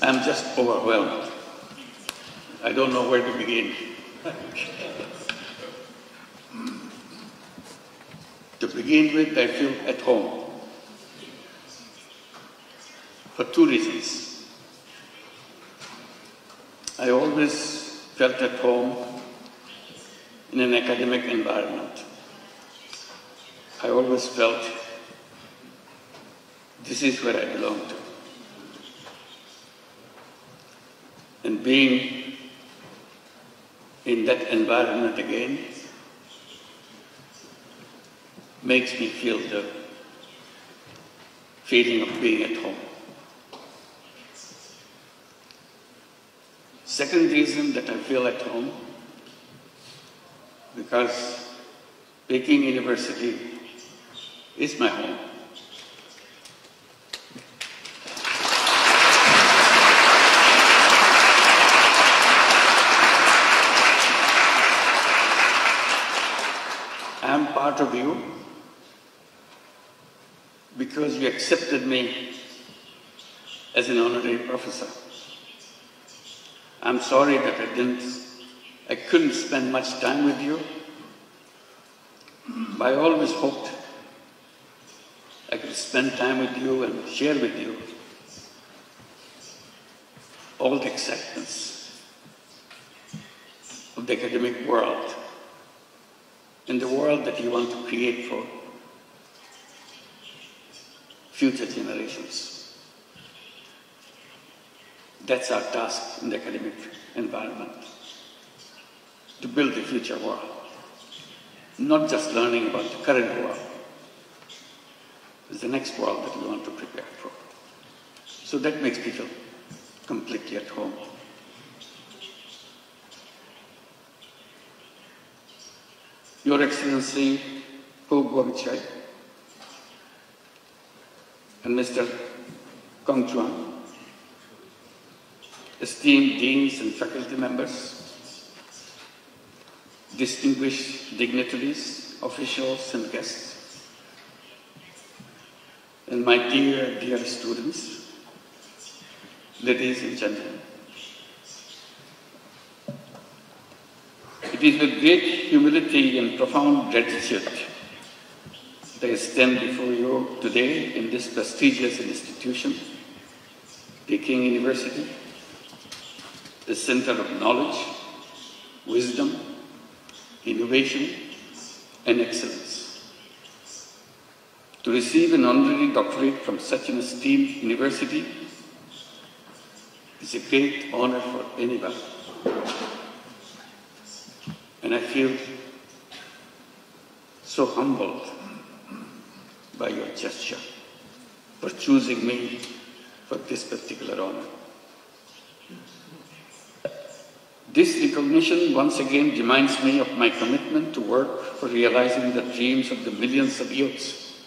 I'm just overwhelmed. I don't know where to begin. To begin with, I feel at home for two reasons. I always felt at home in an academic environment. I always felt this is where I belong to. And being in that environment again makes me feel the feeling of being at home. Second reason that I feel at home, because Peking University is my home. I am part of you because you accepted me as an honorary professor. I'm sorry that I couldn't spend much time with you, but I always hoped I could spend time with you and share with you all the excitements of the academic world and the world that you want to create for future generations. That's our task in the academic environment, to build the future world, not just learning about the current world. It's the next world that we want to prepare for. So that makes me feel completely at home. Your Excellency, Hu Guangchai, and Mr. Kong Chuan, esteemed deans and faculty members, distinguished dignitaries, officials and guests, and my dear, dear students, ladies and gentlemen. It is with great humility and profound gratitude that I stand before you today in this prestigious institution, Peking University, the center of knowledge, wisdom, innovation, and excellence. To receive an honorary doctorate from such an esteemed university is a great honor for anyone. And I feel so humbled by your gesture for choosing me for this particular honor. This recognition once again reminds me of my commitment to work for realizing the dreams of the millions of youths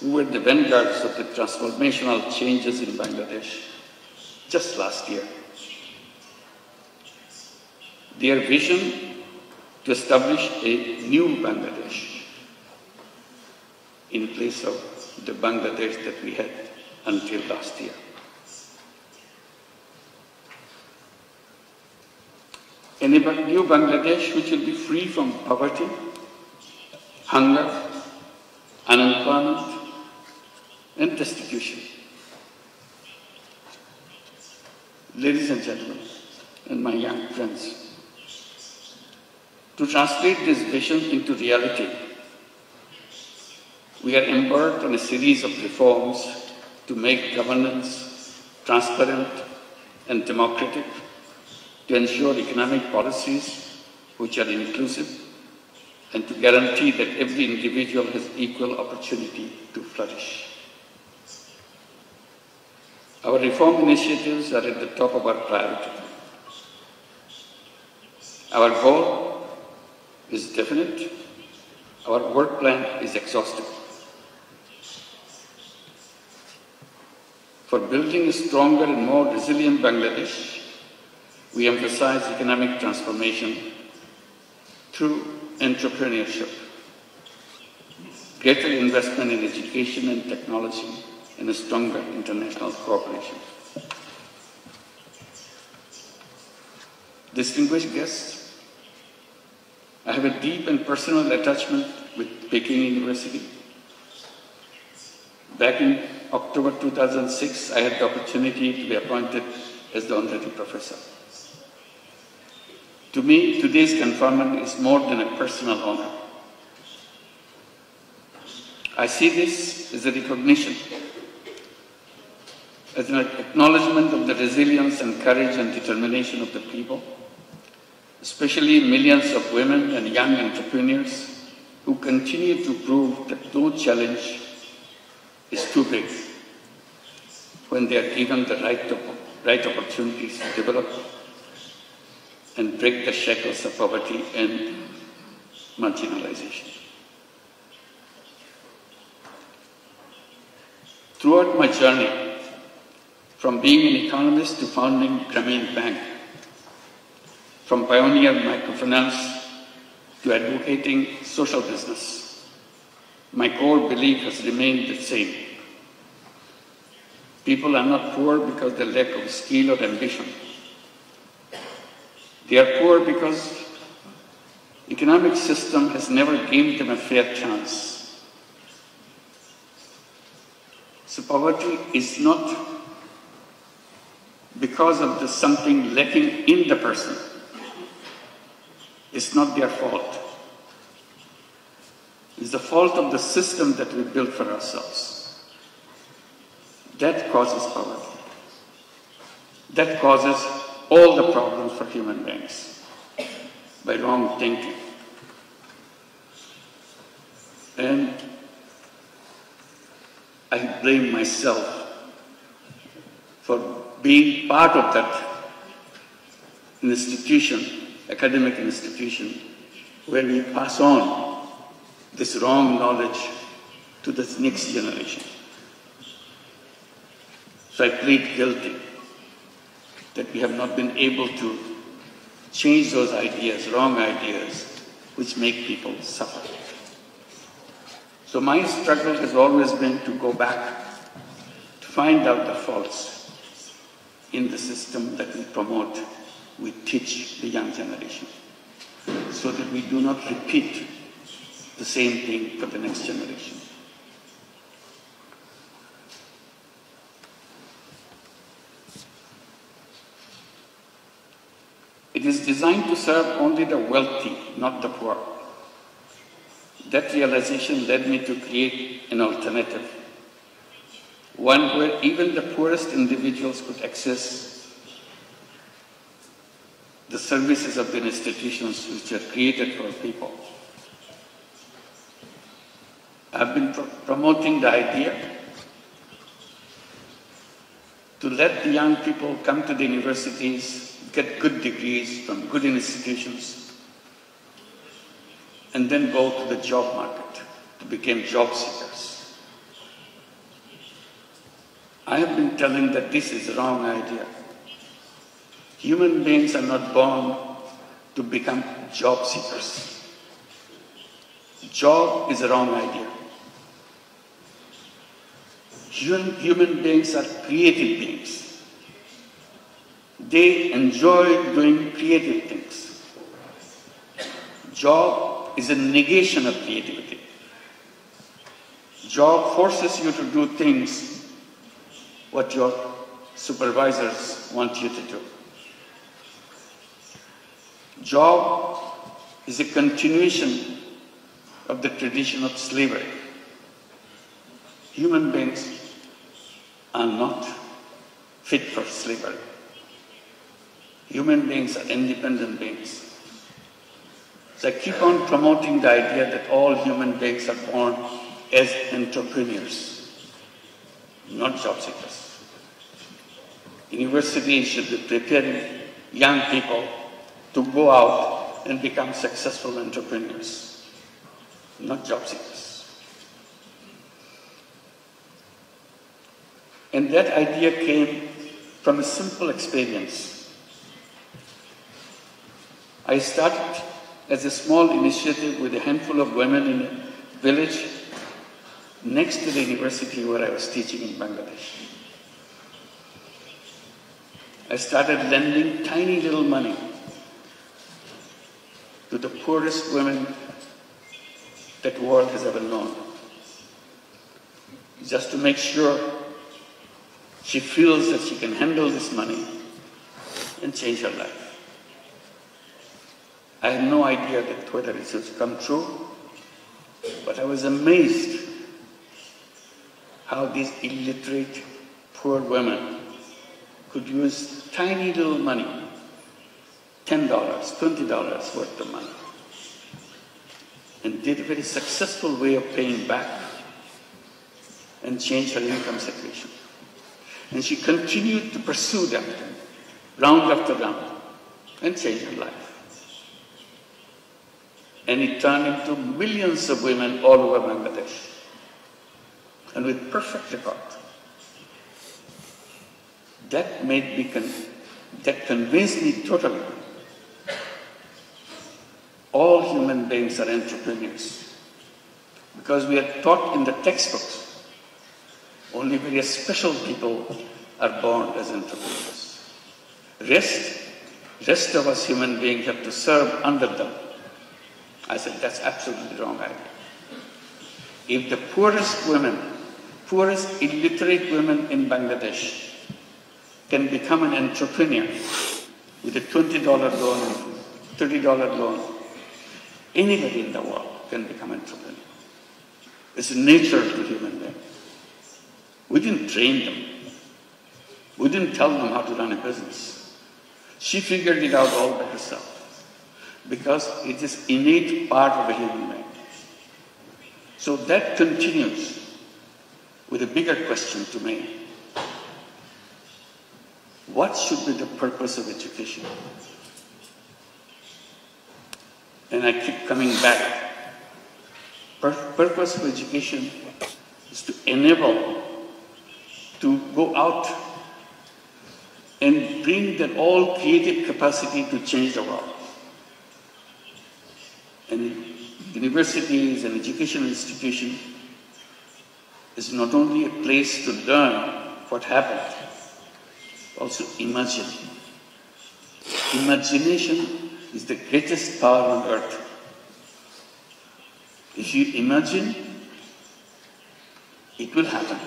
who were the vanguards of the transformational changes in Bangladesh just last year. Their vision to establish a new Bangladesh in place of the Bangladesh that we had until last year. A new Bangladesh which will be free from poverty, hunger, unemployment, and destitution. Ladies and gentlemen, and my young friends, to translate this vision into reality, we are embarked on a series of reforms to make governance transparent and democratic, to ensure economic policies which are inclusive, and to guarantee that every individual has equal opportunity to flourish. Our reform initiatives are at the top of our priority. Our goal is definite. Our work plan is exhaustive. For building a stronger and more resilient Bangladesh, we emphasize economic transformation through entrepreneurship, greater investment in education and technology, and a stronger international cooperation. Distinguished guests, I have a deep and personal attachment with Peking University. Back in October 2006, I had the opportunity to be appointed as the honorary professor. To me, today's conferment is more than a personal honor. I see this as a recognition, as an acknowledgement of the resilience and courage and determination of the people, especially millions of women and young entrepreneurs who continue to prove that no challenge is too big when they are given the right opportunities to develop and break the shackles of poverty and marginalization. Throughout my journey, from being an economist to founding Grameen Bank, from pioneer microfinance to advocating social business, my core belief has remained the same. People are not poor because they lack of skill or ambition. They are poor because the economic system has never given them a fair chance. So poverty is not because of the something lacking in the person. It's not their fault. It's the fault of the system that we built for ourselves. That causes poverty. That causes all the problems for human beings by wrong thinking. And I blame myself for being part of that institution, academic institution, where we pass on this wrong knowledge to the next generation. So I plead guilty that we have not been able to change those ideas, wrong ideas, which make people suffer. So my struggle has always been to go back, to find out the faults in the system that we promote, we teach the young generation, so that we do not repeat the same thing for the next generation. It is designed to serve only the wealthy, not the poor. That realization led me to create an alternative, one where even the poorest individuals could access the services of the institutions which are created for people. I've been promoting the idea to let the young people come to the universities, get good degrees from good institutions, and then go to the job market to become job seekers. I have been telling that this is a wrong idea. Human beings are not born to become job seekers. Job is a wrong idea. Human beings are creative beings. They enjoy doing creative things. Job is a negation of creativity. Job forces you to do things what your supervisors want you to do. Job is a continuation of the tradition of slavery. Human beings are not fit for slavery. Human beings are independent beings. So I keep on promoting the idea that all human beings are born as entrepreneurs, not job seekers. Universities should be preparing young people to go out and become successful entrepreneurs, not job seekers. And that idea came from a simple experience. I started as a small initiative with a handful of women in a village next to the university where I was teaching in Bangladesh. I started lending tiny little money to the poorest women that the world has ever known, just to make sure she feels that she can handle this money and change her life. I had no idea that whether it would come true, but I was amazed how these illiterate, poor women could use tiny little money, $10, $20 worth of money, and did a very successful way of paying back and change her income situation. And she continued to pursue that round after round and change her life. And it turned into millions of women all over Bangladesh, and with perfect record. That convinced me totally. All human beings are entrepreneurs, because we are taught in the textbooks only very special people are born as entrepreneurs. Rest of us human beings have to serve under them. I said, that's absolutely wrong idea. If the poorest illiterate women in Bangladesh can become an entrepreneur with a $20 loan, $30 loan, anybody in the world can become an entrepreneur. It's nature to human beings. We didn't train them. We didn't tell them how to run a business. She figured it out all by herself, because it is innate part of a human being. So that continues with a bigger question to me. What should be the purpose of education? And I keep coming back. Purpose of education is to enable to go out and bring that all creative capacity to change the world. And universities and educational institutions is not only a place to learn what happened, also imagine. Imagination is the greatest power on earth. If you imagine, it will happen.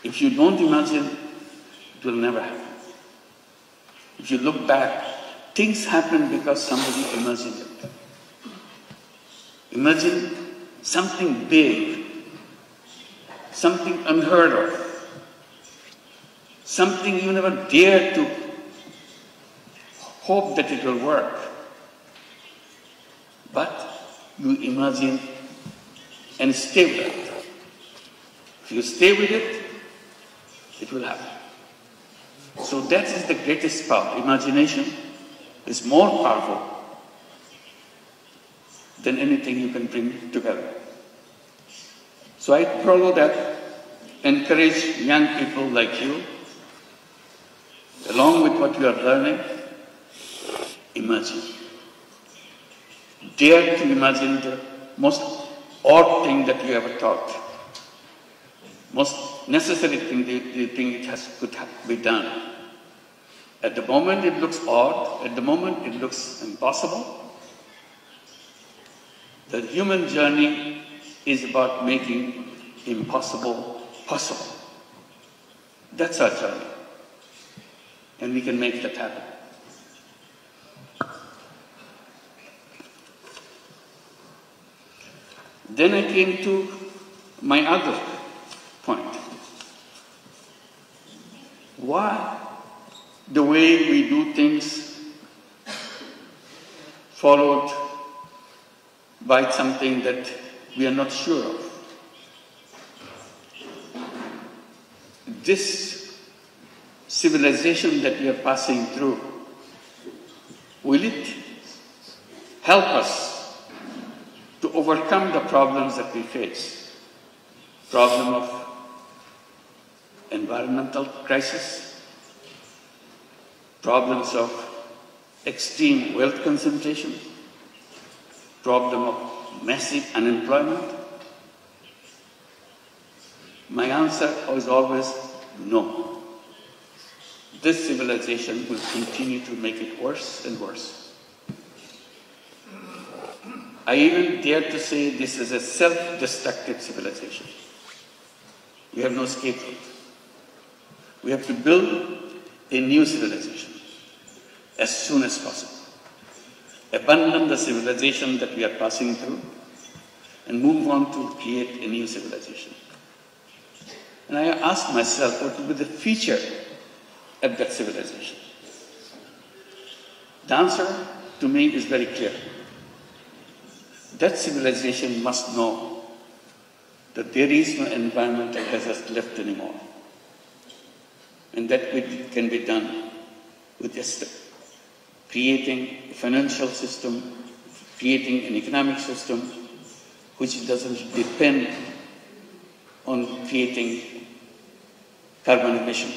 If you don't imagine, it will never happen. If you look back, things happen because somebody imagined it. Imagine something big, something unheard of, something you never dared to hope that it will work. But you imagine and stay with it. If you stay with it, it will happen. So that is the greatest power. Imagination is more powerful than anything you can bring together. So I follow that, encourage young people like you, along with what you are learning, imagine. Dare to imagine the most odd thing that you ever thought, most necessary thing you think could be done. At the moment it looks odd, at the moment it looks impossible. The human journey is about making impossible possible. That's our journey. And we can make that happen. Then I came to my other point. Why the way we do things followed by something that we are not sure of? This civilization that we are passing through, will it help us to overcome the problems that we face? Problem of environmental crisis, problems of extreme wealth concentration, problem of massive unemployment, My answer was always no. This civilization will continue to make it worse and worse. I even dare to say this is a self-destructive civilization. We have no scapegoat. We have to build a new civilization as soon as possible. Abandon the civilization that we are passing through and move on to create a new civilization. And I asked myself, what will be the feature of that civilization? The answer to me is very clear. That civilization must know that there is no environmental hazard left anymore. And that can be done with just creating a financial system, creating an economic system which doesn't depend on creating carbon emission.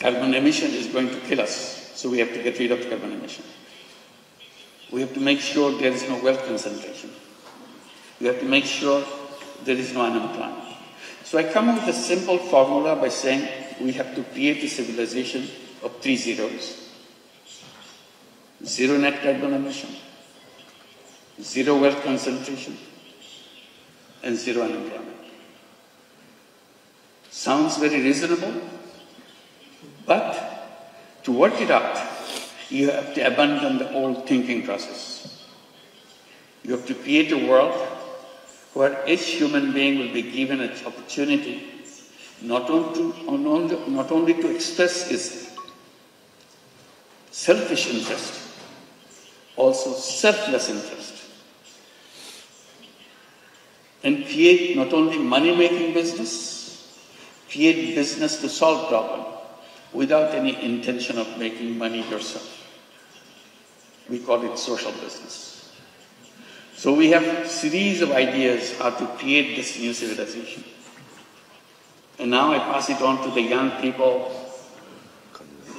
Carbon emission is going to kill us, so we have to get rid of carbon emission. We have to make sure there is no wealth concentration. We have to make sure there is no unemployment. So I come up with a simple formula by saying we have to create a civilization of 3 zeros. 0 net carbon emission, 0 wealth concentration, and 0 unemployment. Sounds very reasonable, but to work it out, you have to abandon the old thinking process. You have to create a world where each human being will be given an opportunity not only to express his selfish interest, also selfless interest, and create not only money-making business, create business to solve problems without any intention of making money yourself. We call it social business. So we have a series of ideas how to create this new civilization. And now I pass it on to the young people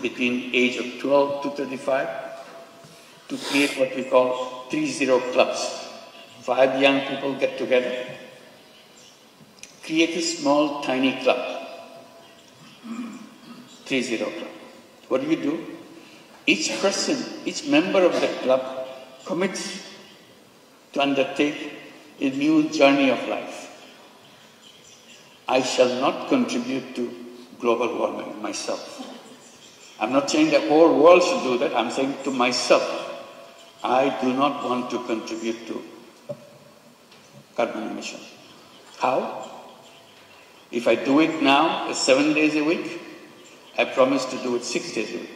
between age of 12 to 35 to create what we call 3-0 clubs. 5 young people get together, create a small, tiny club, 3-0 club. What do? Each person, each member of that club commits to undertake a new journey of life. I shall not contribute to global warming myself. I'm not saying the whole world should do that. I'm saying to myself, I do not want to contribute to carbon emission. How? If I do it now, 7 days a week, I promise to do it 6 days a week.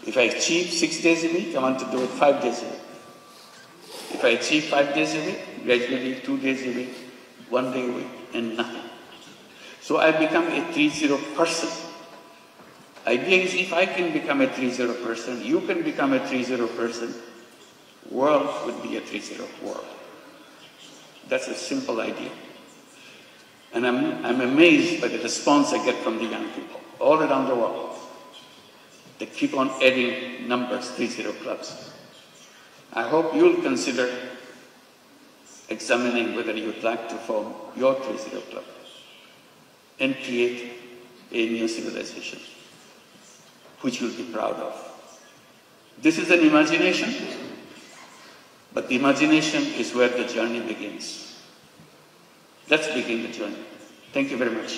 If I achieve 6 days a week, I want to do it 5 days a week. If I achieve 5 days a week, gradually 2 days a week, 1 day a week, and nothing. So I become a 3-0 person. Idea is if I can become a 3-0 person, you can become a 3-0 person, world would be a 3-0 world. That's a simple idea. And I'm amazed by the response I get from the young people all around the world. They keep on adding numbers, 3-0 clubs. I hope you'll consider examining whether you would like to form your 3-0 club and create a new civilization, which you'll be proud of. This is an imagination, but the imagination is where the journey begins. Let's begin the journey. Thank you very much.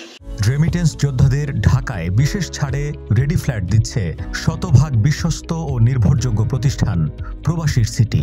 Remittance যোদ্ধাদের ঢাকায় বিশেষ ছাড়ে ready flat দিচ্ছে শতভাগ বিশ্বস্ত ও নির্ভরযোগ্য প্রতিষ্ঠান প্রবাসীর সিটি।